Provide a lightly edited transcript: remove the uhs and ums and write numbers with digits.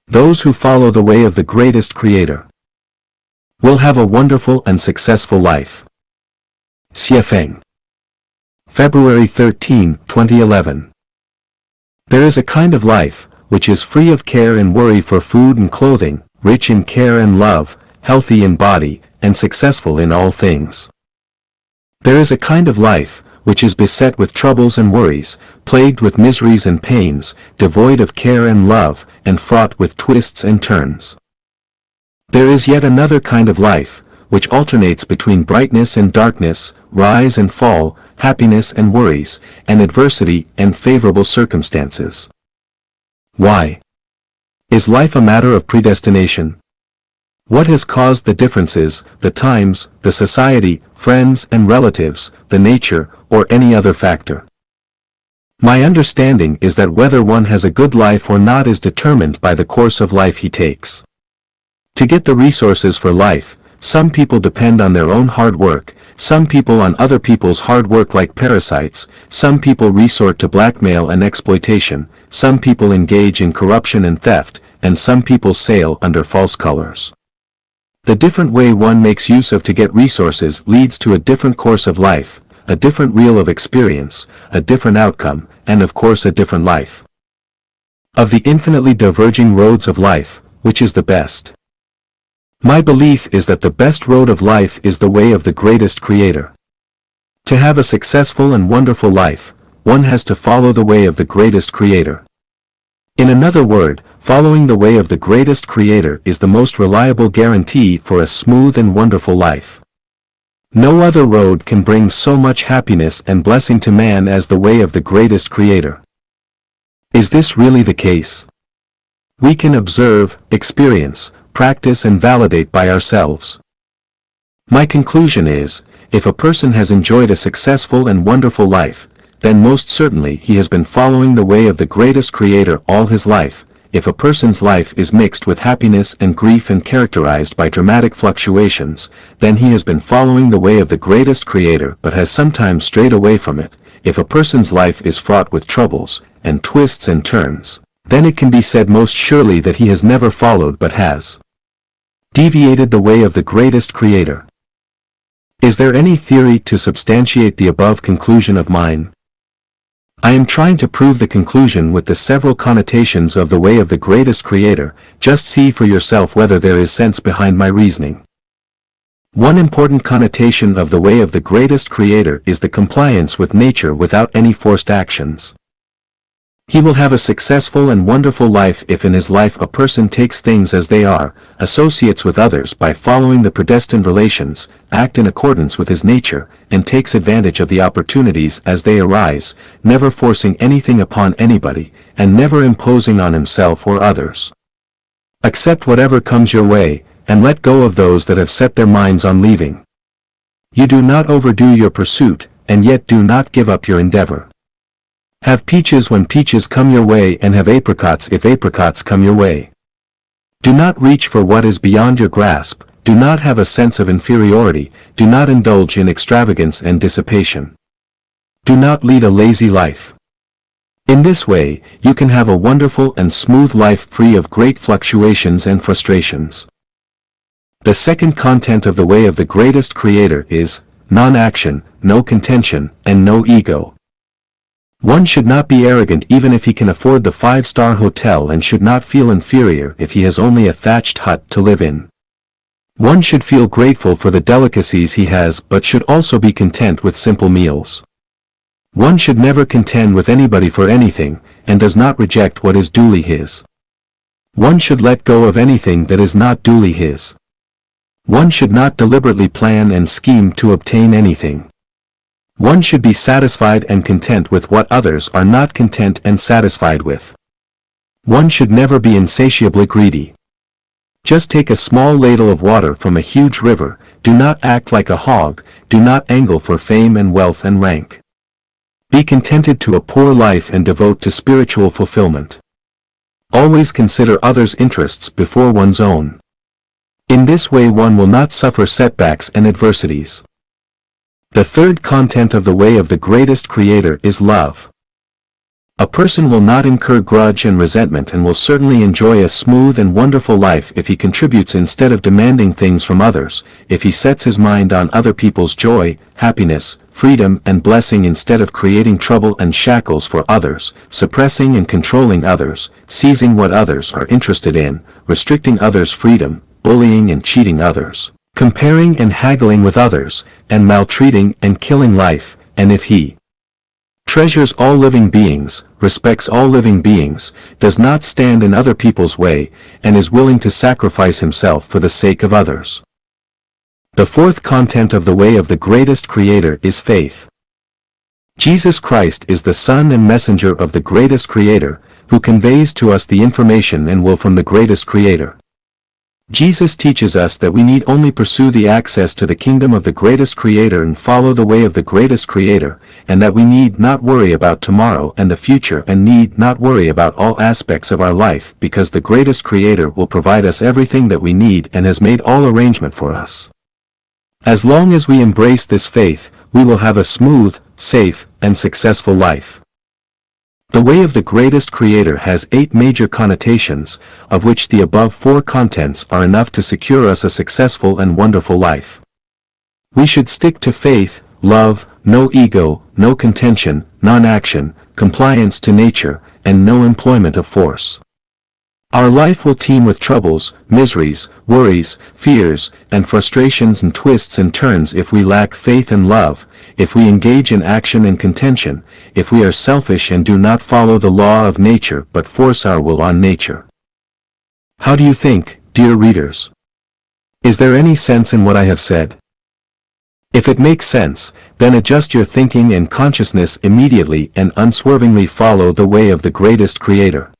Those who follow the way of the greatest Creator will have a wonderful and successful life. Xie Feng. February 13, 2011. There is a kind of life, which is free of care and worry for food and clothing, rich in care and love, healthy in body, and successful in all things. There is a kind of life, which is beset with troubles and worries, plagued with miseries and pains, devoid of care and love, and fraught with twists and turns. There is yet another kind of life, which alternates between brightness and darkness, rise and fall, happiness and worries, and adversity and favorable circumstances. Why? Is life a matter of predestination? What has caused the differences, the times, the society, friends and relatives, the nature, or any other factor? My understanding is that whether one has a good life or not is determined by the course of life he takes. To get the resources for life, some people depend on their own hard work, some people on other people's hard work like parasites, some people resort to blackmail and exploitation, some people engage in corruption and theft, and some people sail under false colors. The different way one makes use of to get resources leads to a different course of life, a different reel of experience, a different outcome, and of course a different life. Of the infinitely diverging roads of life, which is the best? My belief is that the best road of life is the way of the greatest Creator. To have a successful and wonderful life, one has to follow the way of the greatest Creator. In another word, following the way of the greatest Creator is the most reliable guarantee for a smooth and wonderful life. No other road can bring so much happiness and blessing to man as the way of the greatest Creator. Is this really the case? We can observe, experience, practice and validate by ourselves. My conclusion is, if a person has enjoyed a successful and wonderful life, then most certainly he has been following the way of the greatest Creator all his life. If a person's life is mixed with happiness and grief and characterized by dramatic fluctuations, then he has been following the way of the greatest Creator but has sometimes strayed away from it. If a person's life is fraught with troubles, and twists and turns, then it can be said most surely that he has never followed but has deviated the way of the greatest Creator. Is there any theory to substantiate the above conclusion of mine? I am trying to prove the conclusion with the several connotations of the way of the greatest Creator. Just see for yourself whether there is sense behind my reasoning. One important connotation of the way of the greatest Creator is the compliance with nature without any forced actions. He will have a successful and wonderful life if in his life a person takes things as they are, associates with others by following the predestined relations, act in accordance with his nature, and takes advantage of the opportunities as they arise, never forcing anything upon anybody, and never imposing on himself or others. Accept whatever comes your way, and let go of those that have set their minds on leaving. You do not overdo your pursuit, and yet do not give up your endeavor. Have peaches when peaches come your way and have apricots if apricots come your way. Do not reach for what is beyond your grasp, do not have a sense of inferiority, do not indulge in extravagance and dissipation. Do not lead a lazy life. In this way, you can have a wonderful and smooth life free of great fluctuations and frustrations. The second content of the way of the greatest Creator is non-action, no contention, and no ego. One should not be arrogant even if he can afford the 5-star hotel and should not feel inferior if he has only a thatched hut to live in. One should feel grateful for the delicacies he has but should also be content with simple meals. One should never contend with anybody for anything, and does not reject what is duly his. One should let go of anything that is not duly his. One should not deliberately plan and scheme to obtain anything. One should be satisfied and content with what others are not content and satisfied with. One should never be insatiably greedy. Just take a small ladle of water from a huge river, do not act like a hog, do not angle for fame and wealth and rank. Be contented to a poor life and devote to spiritual fulfillment. Always consider others' interests before one's own. In this way one will not suffer setbacks and adversities. The third content of the way of the greatest Creator is love. A person will not incur grudge and resentment and will certainly enjoy a smooth and wonderful life if he contributes instead of demanding things from others, if he sets his mind on other people's joy, happiness, freedom and blessing instead of creating trouble and shackles for others, suppressing and controlling others, seizing what others are interested in, restricting others' freedom, bullying and cheating others, comparing and haggling with others, and maltreating and killing life, and if he treasures all living beings, respects all living beings, does not stand in other people's way, and is willing to sacrifice himself for the sake of others. The fourth content of the way of the greatest Creator is faith. Jesus Christ is the Son and Messenger of the greatest Creator, who conveys to us the information and will from the greatest Creator. Jesus teaches us that we need only pursue the access to the kingdom of the greatest Creator and follow the way of the greatest Creator, and that we need not worry about tomorrow and the future and need not worry about all aspects of our life because the greatest Creator will provide us everything that we need and has made all arrangement for us. As long as we embrace this faith, we will have a smooth, safe, and successful life. The way of the greatest Creator has 8 major connotations, of which the above 4 contents are enough to secure us a successful and wonderful life. We should stick to faith, love, no ego, no contention, non-action, compliance to nature, and no employment of force. Our life will teem with troubles, miseries, worries, fears, and frustrations and twists and turns if we lack faith and love, if we engage in action and contention, if we are selfish and do not follow the law of nature but force our will on nature. How do you think, dear readers? Is there any sense in what I have said? If it makes sense, then adjust your thinking and consciousness immediately and unswervingly follow the way of the greatest Creator.